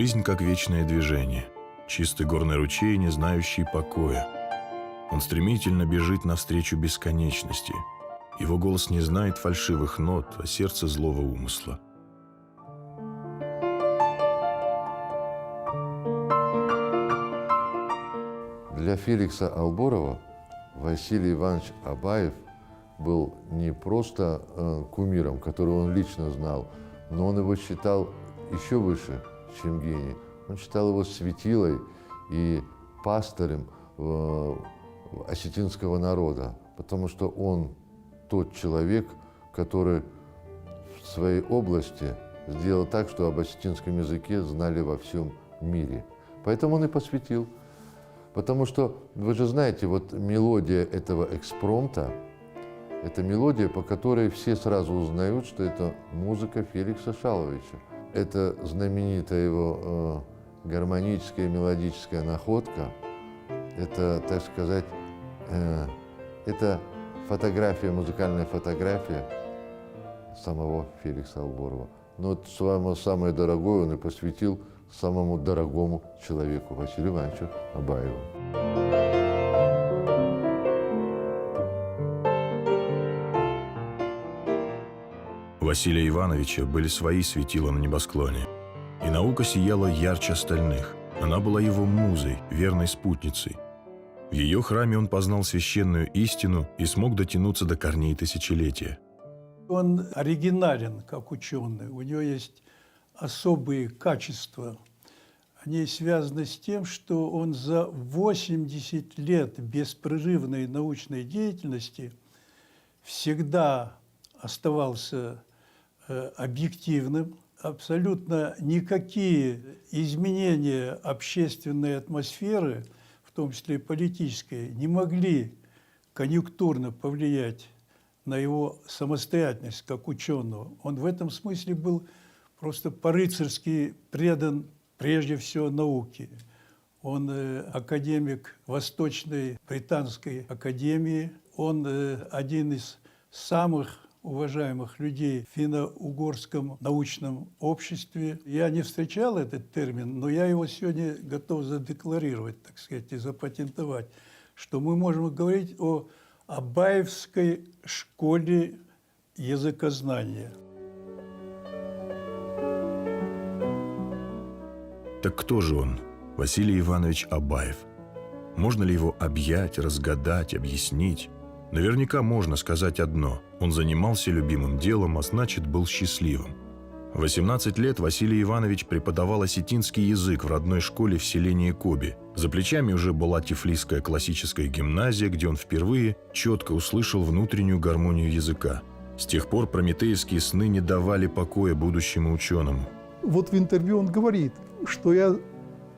Жизнь как вечное движение, чистый горный ручей, не знающий покоя. Он стремительно бежит навстречу бесконечности. Его голос не знает фальшивых нот, а сердце злого умысла. Для Феликса Алборова Василий Иванович Абаев был не просто кумиром, которого он лично знал, но он его считал еще выше, чем гений. Он считал его светилой и пастырем осетинского народа, потому что он тот человек, который в своей области сделал так, что об осетинском языке знали во всем мире. Поэтому он и посвятил. Потому что, вы же знаете, вот мелодия этого экспромта, это мелодия, по которой все сразу узнают, что это музыка Феликса Шаловича. Это знаменитая его гармоническая мелодическая находка. Это, так сказать, это фотография, музыкальная фотография самого Феликса Алборова. Но вот самое дорогое он и посвятил самому дорогому человеку, Василию Ивановичу Абаеву. У Василия Ивановича были свои светила на небосклоне. И наука сияла ярче остальных. Она была его музой, верной спутницей. В ее храме он познал священную истину и смог дотянуться до корней тысячелетия. Он оригинален, как ученый. У него есть особые качества. Они связаны с тем, что он за 80 лет беспрерывной научной деятельности всегда оставался объективным. Абсолютно никакие изменения общественной атмосферы, в том числе и политической, не могли конъюнктурно повлиять на его самостоятельность как ученого. Он в этом смысле был просто по-рыцарски предан прежде всего науке. Он академик Восточной британской академии. Он один из самых уважаемых людей в финно-угорском научном обществе. Я не встречал этот термин, но я его сегодня готов задекларировать, так сказать, и запатентовать, что мы можем говорить о Абаевской школе языкознания. Так кто же он, Василий Иванович Абаев? Можно ли его объять, разгадать, объяснить? Наверняка можно сказать одно – он занимался любимым делом, а значит, был счастливым. В 18 лет Василий Иванович преподавал осетинский язык в родной школе в селении Коби. За плечами уже была Тифлисская классическая гимназия, где он впервые четко услышал внутреннюю гармонию языка. С тех пор прометеевские сны не давали покоя будущему ученому. Вот в интервью он говорит, что я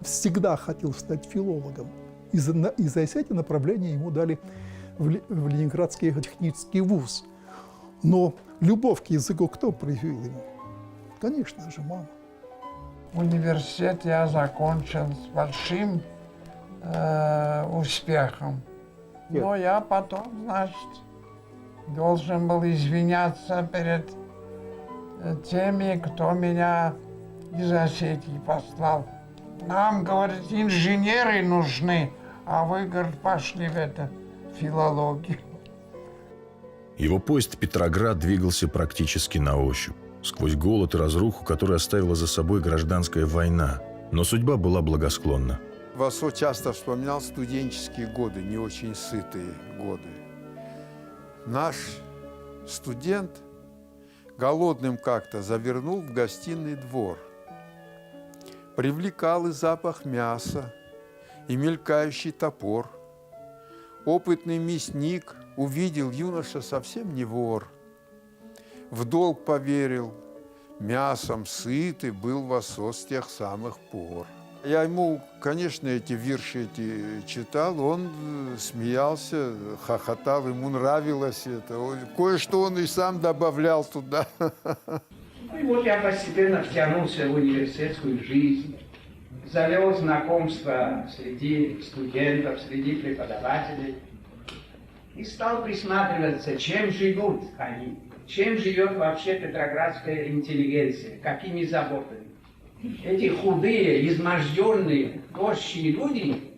всегда хотел стать филологом. Из-за эти направления ему дали в Ленинградский технический вуз. Но любовь к языку кто привил ему? Конечно же, мама. Университет я закончил с большим успехом. Нет. Но я потом, значит, должен был извиняться перед теми, кто меня из Осетии послал. Нам, говорит, инженеры нужны, а вы, говорит, пошли в это, филологию. Его поезд Петроград двигался практически на ощупь, сквозь голод и разруху, которую оставила за собой гражданская война. Но судьба была благосклонна. Васо часто вспоминал студенческие годы, не очень сытые годы. Наш студент голодным как-то завернул в гостиный двор. Привлекал и запах мяса, и мелькающий топор. Опытный мясник увидел, юноша совсем не вор. В долг поверил, мясом сытый был Васо с тех самых пор. Я ему, конечно, эти вирши читал, он смеялся, хохотал, ему нравилось это. Кое-что он и сам добавлял туда. И вот я постепенно втянулся в университетскую жизнь, завел знакомства среди студентов, среди преподавателей и стал присматриваться, чем живут они, чем живет вообще петроградская интеллигенция, какими заботами. Эти худые, изможденные, тощие люди,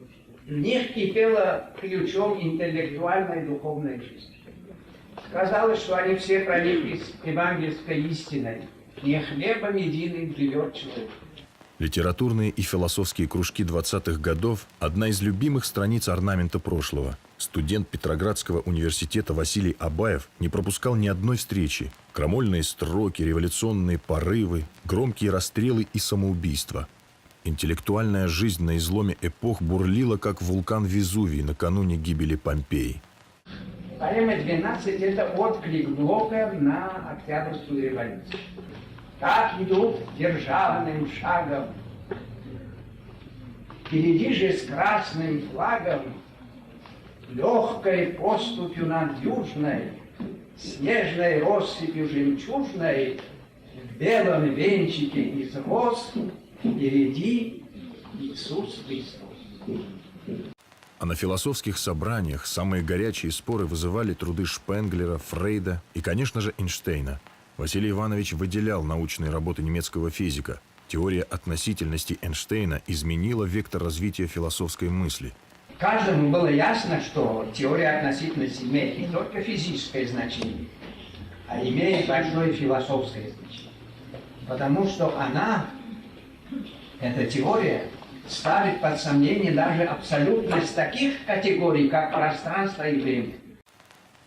в них кипела ключом интеллектуальная и духовная жизнь. Казалось, что они все прониклись евангельской истиной. Не хлебом единым живет человек. Литературные и философские кружки 20-х годов – одна из любимых страниц орнамента прошлого. Студент Петроградского университета Василий Абаев не пропускал ни одной встречи. Крамольные строки, революционные порывы, громкие расстрелы и самоубийства. Интеллектуальная жизнь на изломе эпох бурлила, как вулкан Везувий накануне гибели Помпеи. Поэма «12» – это отклик Блока на Октябрьскую революцию. Так идут державным шагом. Впереди же с красным флагом, легкой поступью над южной, снежной россыпью жемчужной, в белом венчике из роз впереди Иисус Христос. А на философских собраниях самые горячие споры вызывали труды Шпенглера, Фрейда и, конечно же, Эйнштейна. Василий Иванович выделял научные работы немецкого физика. Теория относительности Эйнштейна изменила вектор развития философской мысли. Каждому было ясно, что теория относительности имеет не только физическое значение, а имеет большое философское значение. Потому что она, эта теория, ставит под сомнение даже абсолютность таких категорий, как пространство и время.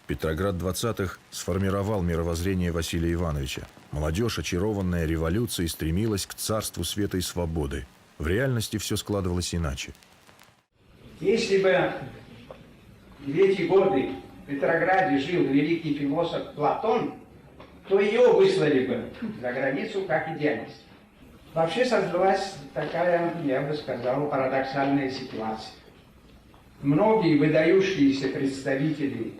Петроград 20-х сформировал мировоззрение Василия Ивановича. Молодежь, очарованная революцией, стремилась к царству света и свободы. В реальности все складывалось иначе. Если бы в эти годы в Петрограде жил великий философ Платон, то ее выслали бы за границу как идеалист. Вообще создалась такая, я бы сказал, парадоксальная ситуация. Многие выдающиеся представители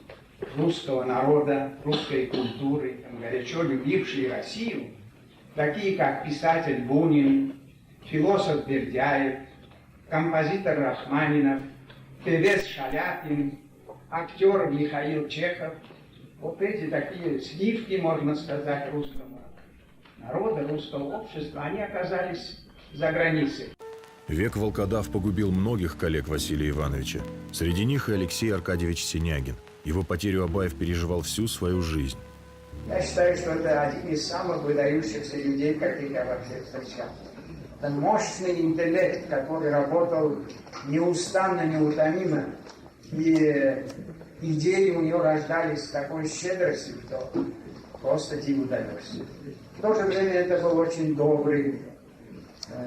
русского народа, русской культуры, горячо любившие Россию, такие как писатель Бунин, философ Бердяев, композитор Рахманинов, певец Шаляпин, актер Михаил Чехов, вот эти такие сливки, можно сказать, русского народа, русского общества, они оказались за границей. Век волкодав погубил многих коллег Василия Ивановича. Среди них и Алексей Аркадьевич Синягин. Его потерю Абаев переживал всю свою жизнь. Я считаю, что это один из самых выдающихся людей, каких я вообще встречал. Это мощный интеллект, который работал неустанно, неутомимо. И идеи у него рождались с такой щедростью, что просто диву даешься. В то же время это был очень добрый,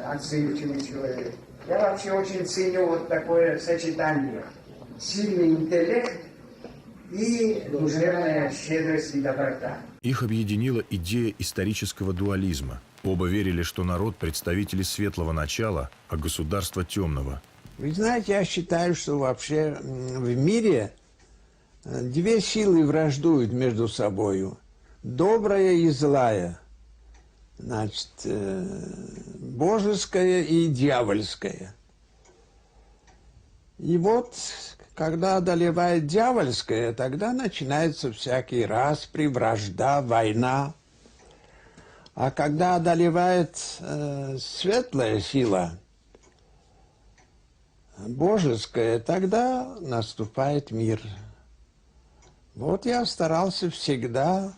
отзывчивый человек. Я вообще очень ценю вот такое сочетание. Сильный интеллект и душевная щедрость и доброта. Их объединила идея исторического дуализма. Оба верили, что народ – представители светлого начала, а государство – темного. Вы знаете, я считаю, что вообще в мире две силы враждуют между собою. Добрая и злая. Значит, божеская и дьявольская. И вот, когда одолевает дьявольская, тогда начинается всякий распри, вражда, война. А когда одолевает светлая сила, божеская, тогда наступает мир. Вот я старался всегда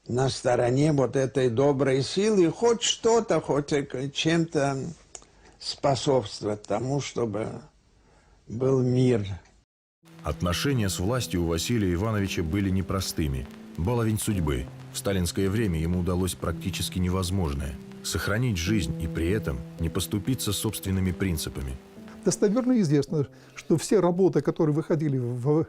на стороне вот этой доброй силы, хоть что-то, хоть чем-то способствовать тому, чтобы был мир. Отношения с властью у Василия Ивановича были непростыми. Баловень судьбы. В сталинское время ему удалось практически невозможное – сохранить жизнь и при этом не поступиться собственными принципами. Достоверно известно, что все работы, которые выходили в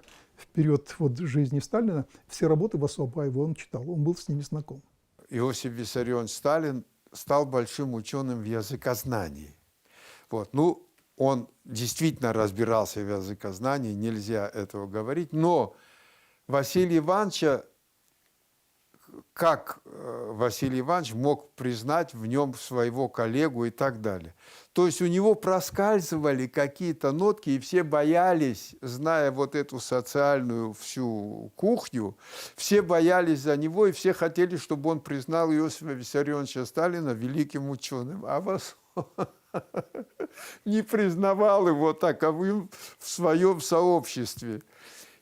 период вот жизни Сталина, все работы Абаева он читал, он был с ними знаком. Иосиф Виссарионович Сталин стал большим ученым в языкознании. Вот. Ну, он действительно разбирался в языкознании, нельзя этого говорить, но Василия Ивановича как Василий Иванович мог признать в нем своего коллегу и так далее. То есть у него проскальзывали какие-то нотки, и все боялись, зная вот эту социальную всю кухню, все боялись за него, и все хотели, чтобы он признал Иосифа Виссарионовича Сталина великим ученым. А вас не признавал его таковым в своем сообществе.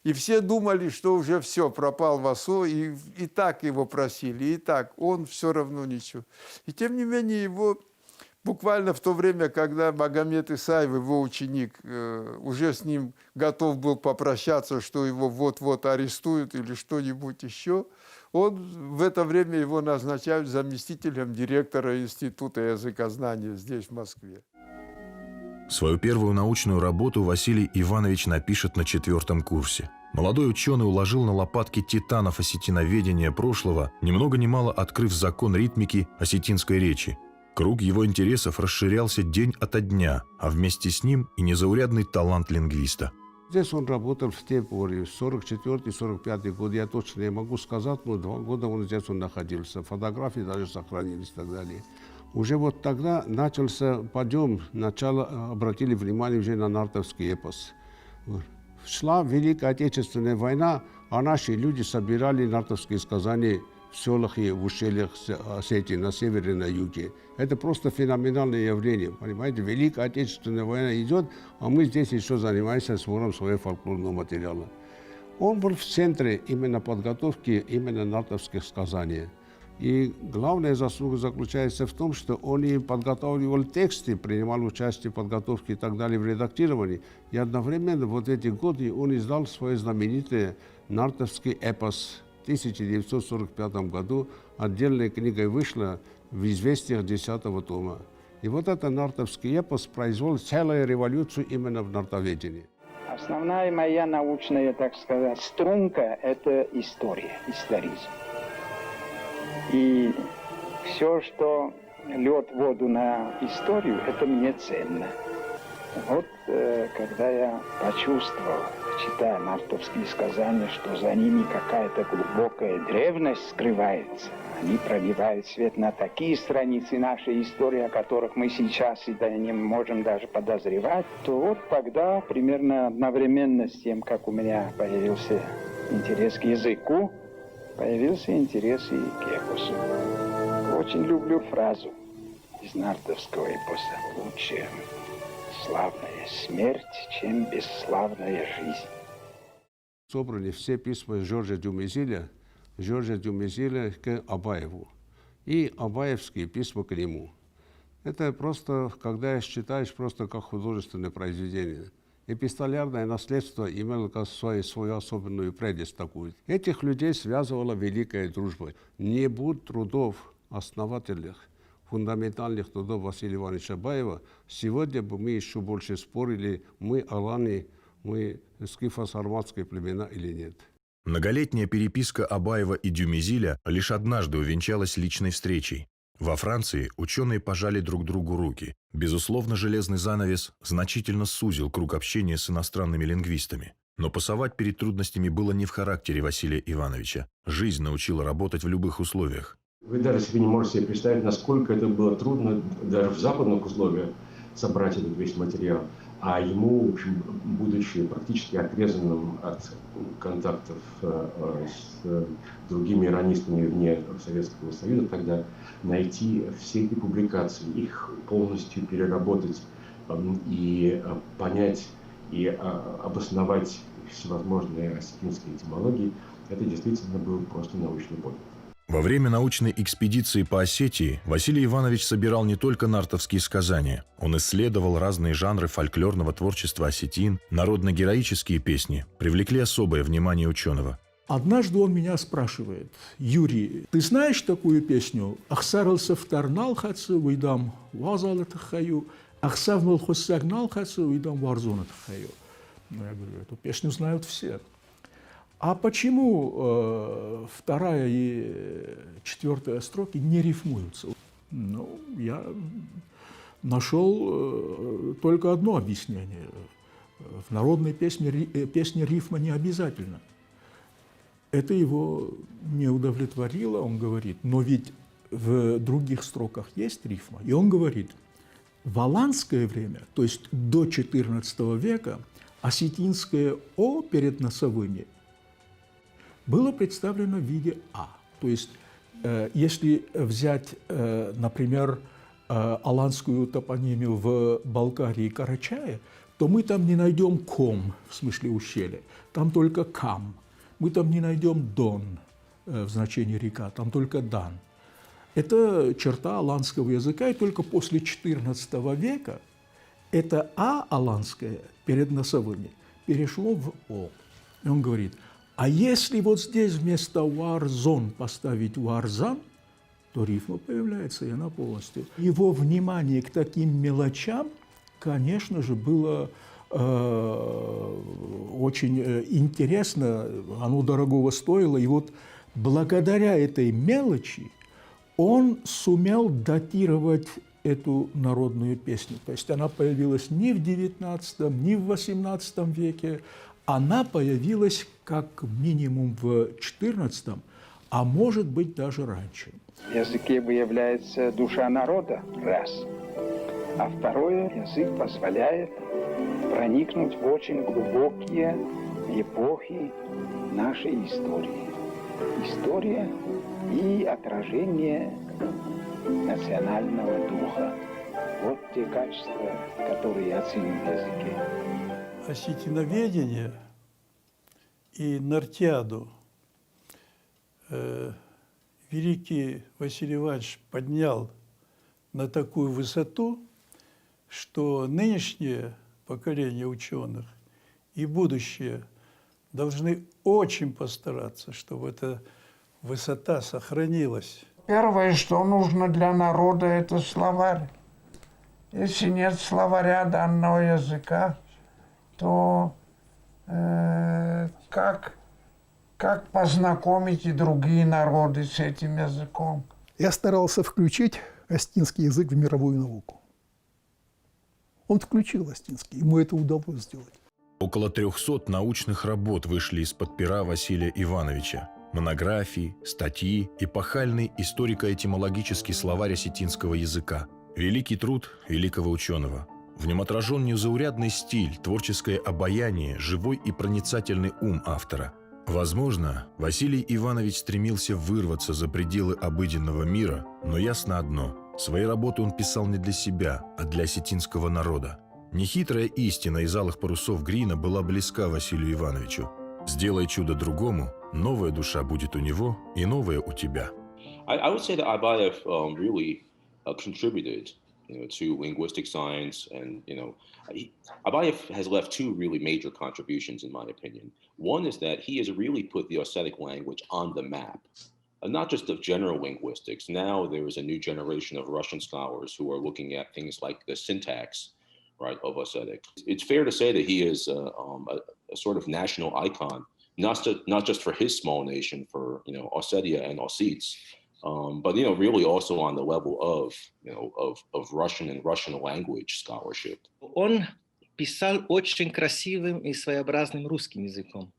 И все думали, что уже все, пропал Васо, и так его просили, и так, он все равно ничего. И тем не менее его буквально в то время, когда Магомед Исаев, его ученик, уже с ним готов был попрощаться, что его вот-вот арестуют или что-нибудь еще, он в это время его назначают заместителем директора Института языкознания здесь, в Москве. Свою первую научную работу Василий Иванович напишет на 4-м курсе. Молодой ученый уложил на лопатки титанов осетиноведения прошлого, ни много ни мало открыв закон ритмики осетинской речи. Круг его интересов расширялся день ото дня, а вместе с ним и незаурядный талант лингвиста. Здесь он работал в те поры, 44-45 год, я точно не могу сказать, но 2 года здесь он находился. Фотографии даже сохранились и так далее. Уже вот тогда начался подъем, начало обратили внимание уже на нартовский эпос. Шла Великая Отечественная война, а наши люди собирали нартовские сказания в селах и в ущельях Осетии, на севере и на юге. Это просто феноменальное явление. Понимаете, Великая Отечественная война идет, а мы здесь еще занимаемся сбором своего фольклорного материала. Он был в центре именно подготовки именно нартовских сказаний. И главная заслуга заключается в том, что он и подготавливал тексты, принимал участие в подготовке и так далее, в редактировании. И одновременно вот эти годы он издал свой знаменитый нартовский эпос. В 1945 году отдельная книга вышла в «Известиях» 10-го тома. И вот этот нартовский эпос произвел целую революцию именно в нартоведении. Основная моя научная, так сказать, струнка – это история, историзм. И все, что льет воду на историю, это мне ценно. Вот когда я почувствовал, читая нартовские сказания, что за ними какая-то глубокая древность скрывается, они проливают свет на такие страницы нашей истории, о которых мы сейчас и не можем даже подозревать, то вот тогда, примерно одновременно с тем, как у меня появился интерес к языку, появился интерес и к эпосу. Очень люблю фразу из нартовского эпоса: «Лучше славная смерть, чем бесславная жизнь». Собраны все письма Жоржа Дюмезиля к Абаеву и абаевские письма к нему. Это просто, когда читаешь, просто как художественное произведение. Эпистолярное наследство имело свою особенную прелесть такую. Этих людей связывала великая дружба. Не будь трудов основательных, фундаментальных трудов Василия Ивановича Абаева, сегодня бы мы еще больше спорили, мы аланы, мы скифо-сарматские племена или нет. Многолетняя переписка Абаева и Дюмезиля лишь однажды увенчалась личной встречей. Во Франции ученые пожали друг другу руки. Безусловно, железный занавес значительно сузил круг общения с иностранными лингвистами. Но пасовать перед трудностями было не в характере Василия Ивановича. Жизнь научила работать в любых условиях. Вы даже себе не можете себе представить, насколько это было трудно даже в западных условиях собрать этот весь материал. А ему, в общем, будучи практически отрезанным от контактов с другими иранистами вне Советского Союза, тогда найти все эти публикации, их полностью переработать и понять и обосновать всевозможные осетинские этимологии, это действительно был просто научный подвиг. Во время научной экспедиции по Осетии Василий Иванович собирал не только нартовские сказания. Он исследовал разные жанры фольклорного творчества осетин, народно-героические песни привлекли особое внимание ученого. Однажды он меня спрашивает: «Юрий, ты знаешь такую песню? Ахсарался вторнал хатсы, уйдам вазалы тахаю, ахсавмал хоссагнал хатсы, уйдам варзона тахаю». Ну, я говорю, эту песню знают все. А почему 2 и 4 строки не рифмуются? Ну, я нашел только одно объяснение. В народной песне рифма не обязательно. Это его не удовлетворило, он говорит, но ведь в других строках есть рифма. И он говорит, в аланское время, то есть до XIV века, осетинское «о» перед носовыми было представлено в виде «а». То есть, если взять, например, аланскую топонимию в Балкарии Карачая, то мы там не найдем «ком», в смысле ущелья, там только «кам». Мы там не найдем «дон» в значении «река», там только «дан». Это черта аланского языка, и только после XIV века это «а» аланское перед носовыми перешло в «о». И он говорит, а если вот здесь вместо «уарзон» поставить «уарзан», то рифма появляется, и она полностью. Его внимание к таким мелочам, конечно же, было очень интересно, оно дорогого стоило. И вот благодаря этой мелочи он сумел датировать эту народную песню. То есть она появилась не в XIX, не в XVIII веке, она появилась как минимум в XIV, а может быть даже раньше. В языке выявляется душа народа, раз. А второе, язык позволяет проникнуть в очень глубокие эпохи нашей истории. История и отражение национального духа. Вот те качества, которые я ценю в языке. Осетиноведение и Нартиаду великий Василий Иванович поднял на такую высоту, что нынешнее поколение ученых и будущее должны очень постараться, чтобы эта высота сохранилась. Первое, что нужно для народа, это словарь. Если нет словаря данного языка, то как познакомить и другие народы с этим языком? Я старался включить остинский язык в мировую науку. Он включил остинский, ему это удалось сделать. Около 300 научных работ вышли из-под пера Василия Ивановича. Монографии, статьи, эпохальный историко-этимологический словарь осетинского языка. Великий труд великого ученого. В нем отражен незаурядный стиль, творческое обаяние, живой и проницательный ум автора. Возможно, Василий Иванович стремился вырваться за пределы обыденного мира, но ясно одно – свои работы он писал не для себя, а для осетинского народа. Нехитрая истина из «Алых парусов» Грина была близка Василию Ивановичу. «Сделай чудо другому, новая душа будет у него и новая у тебя». I would say that Abayev really contributed, to linguistic science, and Abayev has left two really major contributions, in my opinion. One is that he has really put the Ossetic language on the map, not just of general linguistics. Now there is a new generation of Russian scholars who are looking at things like the syntax, right, of Ossetic. It's fair to say that he is a sort of national icon, not just for his small nation, for Ossetia and Ossets, but really also on the level of Russian and Russian language scholarship. Он писал очень красивым и своеобразным русским языком.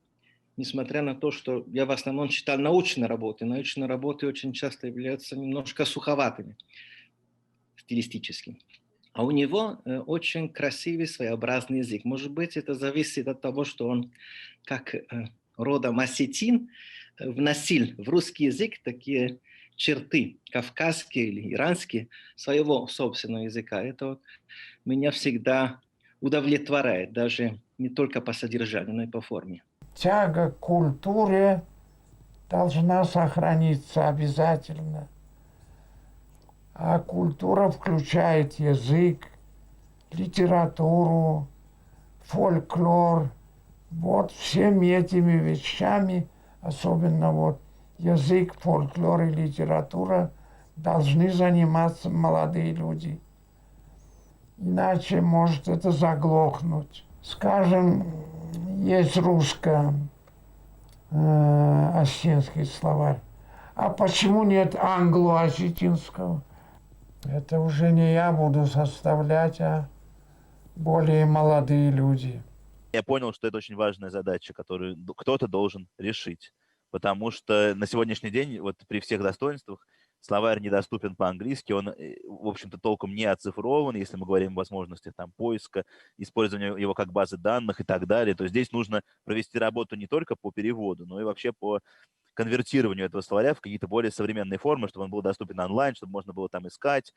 Несмотря на то, что я в основном читал научные работы очень часто являются немножко суховатыми стилистически. А у него очень красивый своеобразный язык. Может быть, это зависит от того, что он, как родом осетин, вносил в русский язык такие черты кавказские или иранские своего собственного языка. Это меня всегда удовлетворяет, даже не только по содержанию, но и по форме. Тяга к культуре должна сохраниться обязательно. А культура включает язык, литературу, фольклор. Вот всеми этими вещами, особенно язык, фольклор и литература, должны заниматься молодые люди. Иначе может это заглохнуть. Скажем, есть русско-осетинский словарь. А почему нет англо-осетинского? Это уже не я буду составлять, а более молодые люди. Я понял, что это очень важная задача, которую кто-то должен решить. потому что на сегодняшний день, вот при всех достоинствах, словарь недоступен по-английски, он, в общем-то, толком не оцифрован, если мы говорим о возможностях там, поиска, использования его как базы данных и так далее. То здесь нужно провести работу не только по переводу, но и вообще по конвертированию этого словаря в какие-то более современные формы, чтобы он был доступен онлайн, чтобы можно было там искать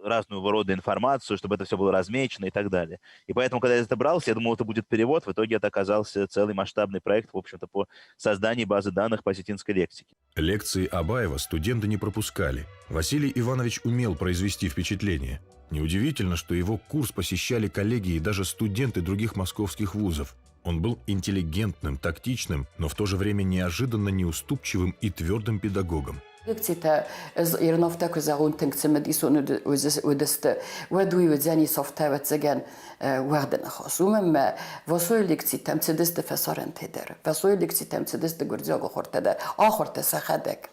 разного рода информацию, чтобы это все было размечено и так далее. И поэтому, когда я это брался, я думал, это будет перевод. В итоге это оказался целый масштабный проект, в общем-то, по созданию базы данных по осетинской лексике. Лекции Абаева студенты не пропускали. Василий Иванович умел произвести впечатление. Неудивительно, что его курс посещали коллеги и даже студенты других московских вузов. Он был интеллигентным, тактичным, но в то же время неожиданно неуступчивым и твердым педагогом. Лекцията ерновта козарунтинг цемедисон удест уедуи удзани софтават зеген уардена хосумем восой лекции там цедесте фасорентедер восой лекции там цедесте гурзого хортедер ахорте сахадек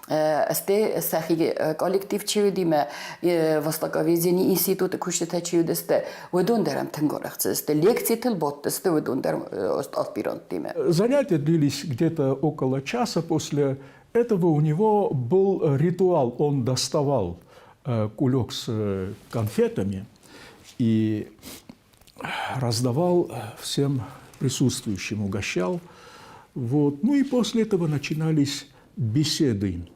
Este sahi коллектив чиудиме востоковедение института кушета чиудесте удундерам тенгорахцесте лекции телботтесте удундер аспирантиме. Занятия длились где-то около часа. После этого у него был ритуал. Он доставал кулек с конфетами и раздавал всем присутствующим, угощал. Вот. Ну и после этого начинались беседы.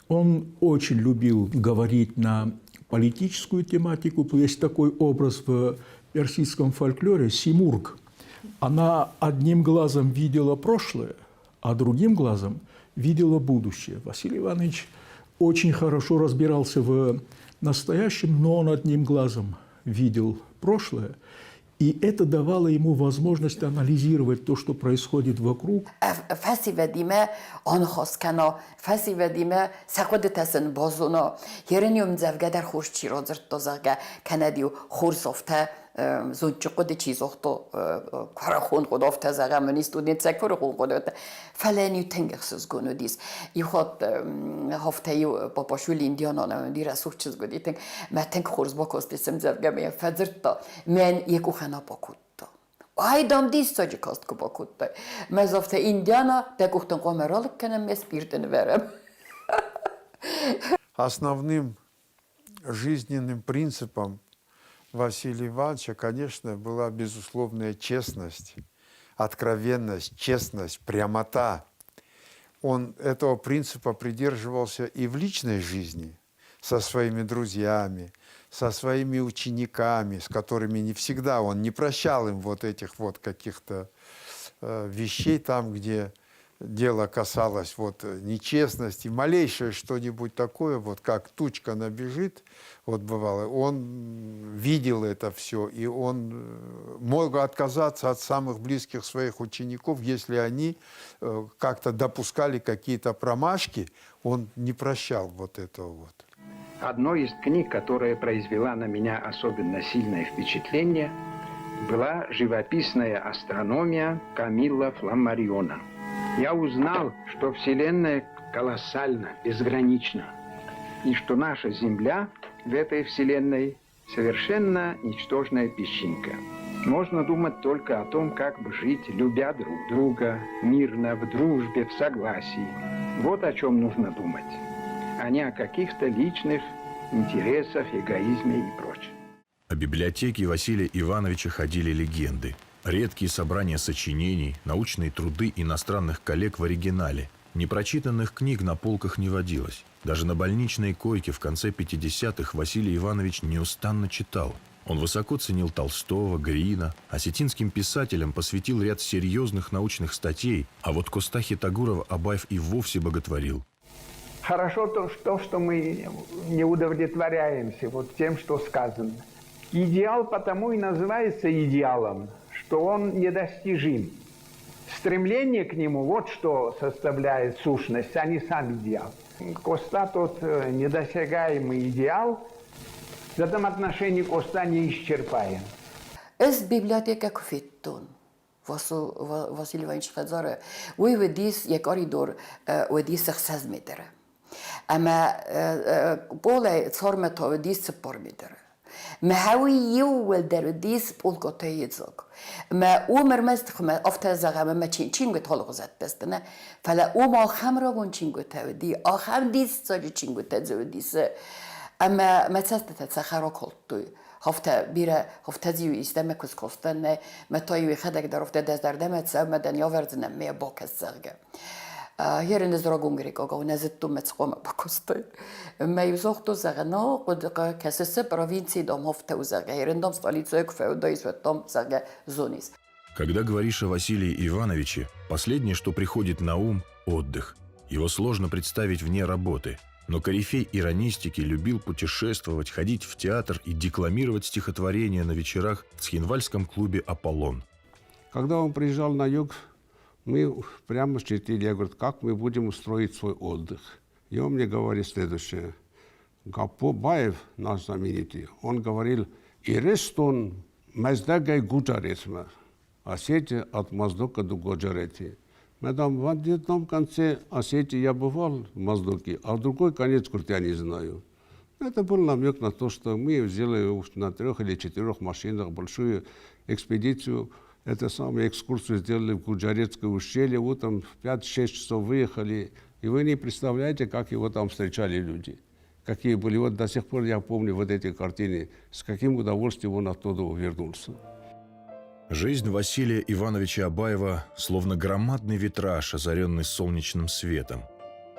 Он очень любил говорить на политическую тематику. Есть такой образ в персидском фольклоре – Симург. Она одним глазом видела прошлое, а другим глазом видела будущее. Василий Иванович очень хорошо разбирался в настоящем, но он одним глазом видел прошлое. И это давало ему возможность анализировать то, что происходит вокруг. Фасиведиме онхоскано, фасиведиме сакодетесен бозуно, ерениум завгадар хушчи розертозага канадиу хурсофта зунчукоде чизохто карахон годофта загамни студент секорхон годофта фалени тенгерсыз гонодис. Ихот хофтаю попошул индианона дира сухчыз годитен матен хурс бокостесем завгаме фазерто мен екухана покутто. Айдам дис сожикост покутто. Мезофта индиана текухтон комералык кенем меспиртен верем. Основным жизненным принципом Василия Ивановича, конечно, была безусловная честность, откровенность, честность, прямота. Он этого принципа придерживался и в личной жизни, со своими друзьями, со своими учениками, с которыми не всегда он не прощал им вот этих вот каких-то вещей там, где дело касалось вот нечестности, малейшее что-нибудь такое, вот как тучка набежит, вот бывало, он видел это все, и он мог отказаться от самых близких своих учеников, если они как-то допускали какие-то промашки, он не прощал вот этого вот. Одной из книг, которая произвела на меня особенно сильное впечатление, была живописная астрономия Камилла Фламмариона. Я узнал, что Вселенная колоссальна, безгранична, и что наша Земля в этой Вселенной совершенно ничтожная песчинка. Можно думать только о том, как бы жить, любя друг друга, мирно, в дружбе, в согласии. Вот о чем нужно думать, а не о каких-то личных интересах, эгоизме и прочем. О библиотеке Василия Ивановича ходили легенды. Редкие собрания сочинений, научные труды иностранных коллег в оригинале. Непрочитанных книг на полках не водилось. Даже на больничной койке в конце 50-х Василий Иванович неустанно читал. Он высоко ценил Толстого, Грина, осетинским писателям посвятил ряд серьезных научных статей, а вот Костахи Тагурова Абаев и вовсе боготворил. Хорошо то, что мы не удовлетворяемся вот тем, что сказано. Идеал потому и называется идеалом, что он недостижим. Стремление к нему – вот что составляет сущность, а не сам идеал. Коста тот недосягаемый идеал, в этом отношении Коста неисчерпаем. Ez biblioteka kufitton. Василий Иванович Хазара, вы ведис як оридор, ведис 600 метра. Ама поле цормето ведис 4 метра. مهوي يول درو ديس بولكو تيزوك ما أمر مست ما أفتزع ما تشين قط هلا غزت بستنا فلا أم آخم را گون چین گوته دی آخم دیس ساجی چین گوته زور دیس اما ما تست تسخرا کلتوی هفته بیره هفته زیو ایستم کس کستن ما تایوی خدک در هفته دست در دمت سو مدن یا ورزنم می باکس زرگه هیر نزرا گونگریک آگاه نزد تو متسقوم باکسته ما یوزاختو زرگنا قد کسس پروینسی دام هفته و زرگه هیرندام столицу екфе удایс و там زرگه зонис. Когда говоришь о Василии Ивановиче, последнее, что приходит на ум – отдых. Его сложно представить вне работы. Но корифей иронистики любил путешествовать, ходить в театр и декламировать стихотворения на вечерах в Цхинвальском клубе «Аполлон». Когда он приезжал на юг, мы прямо чертили, я говорю, как мы будем устроить свой отдых. И он мне говорит следующее. Гапо Баев, наш знаменитый, он говорил, «Ирестон маздагай гуджарецма». Осетия от Моздока до Годжарети. Мэдам, в одном конце Осетии я бывал в Моздоке, а в другой конец я не знаю. Это был намек на то, что мы взяли на 3 или 4 машинах большую экспедицию, эту самую экскурсию сделали в Гуджарецкое ущелье, утром в 5-6 часов выехали, и вы не представляете, как его там встречали люди. Какие были, вот до сих пор я помню вот эти картины, с каким удовольствием он оттуда вернулся. Жизнь Василия Ивановича Абаева словно громадный витраж, озаренный солнечным светом.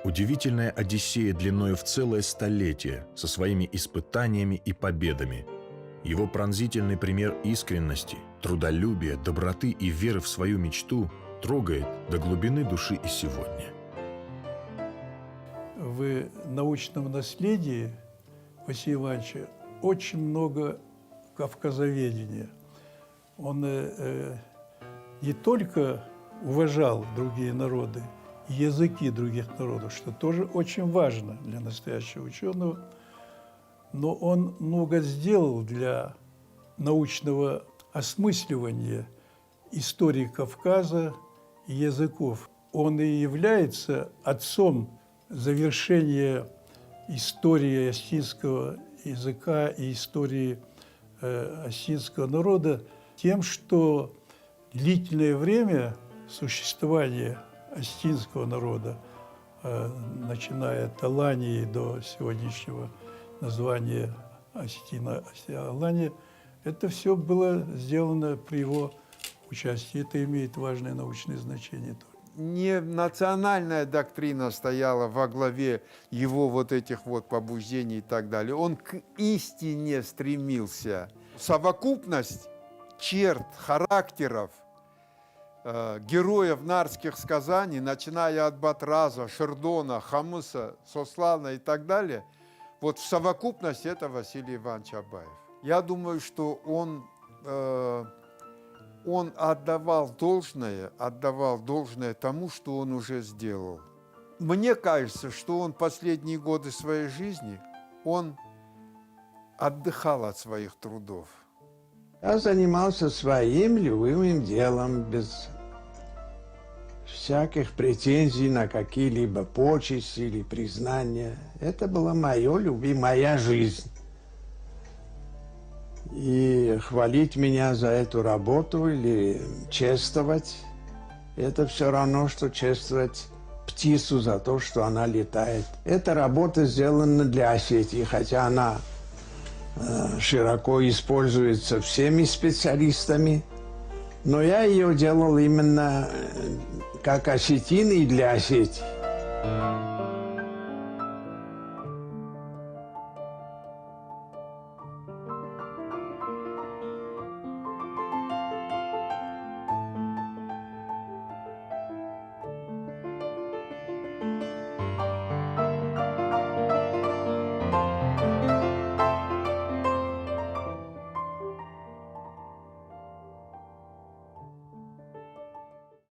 Удивительная одиссея длиною в целое столетие, со своими испытаниями и победами. Его пронзительный пример искренности, трудолюбия, доброты и веры в свою мечту трогает до глубины души и сегодня. В научном наследии Василия Ивановича очень много кавказоведения. Он не только уважал другие народы, языки других народов, что тоже очень важно для настоящего ученого, но он много сделал для научного осмысливания истории Кавказа и языков. Он и является отцом завершения истории осетинского языка и истории осетинского народа тем, что длительное время существования осетинского народа, начиная от Алании до сегодняшнего названия Осетина-Алания, это все было сделано при его участии. Это имеет важное научное значение. Не национальная доктрина стояла во главе его вот этих вот побуждений и так далее. Он к истине стремился. Совокупность черт, характеров героев нарских сказаний, начиная от Батраза, Шердона, Хамыса, Сослана и так далее, вот в совокупности это Василий Иванович Абаев. Я думаю, что он отдавал должное тому, что он уже сделал. Мне кажется, что он последние годы своей жизни, он отдыхал от своих трудов. Я занимался своим любимым делом, без всяких претензий на какие-либо почести или признания. Это была моя жизнь. И хвалить меня за эту работу или чествовать, это все равно, что чествовать птицу за то, что она летает. Эта работа сделана для Осетии, хотя она широко используется всеми специалистами, но я ее делал именно как осетин и для Осетии.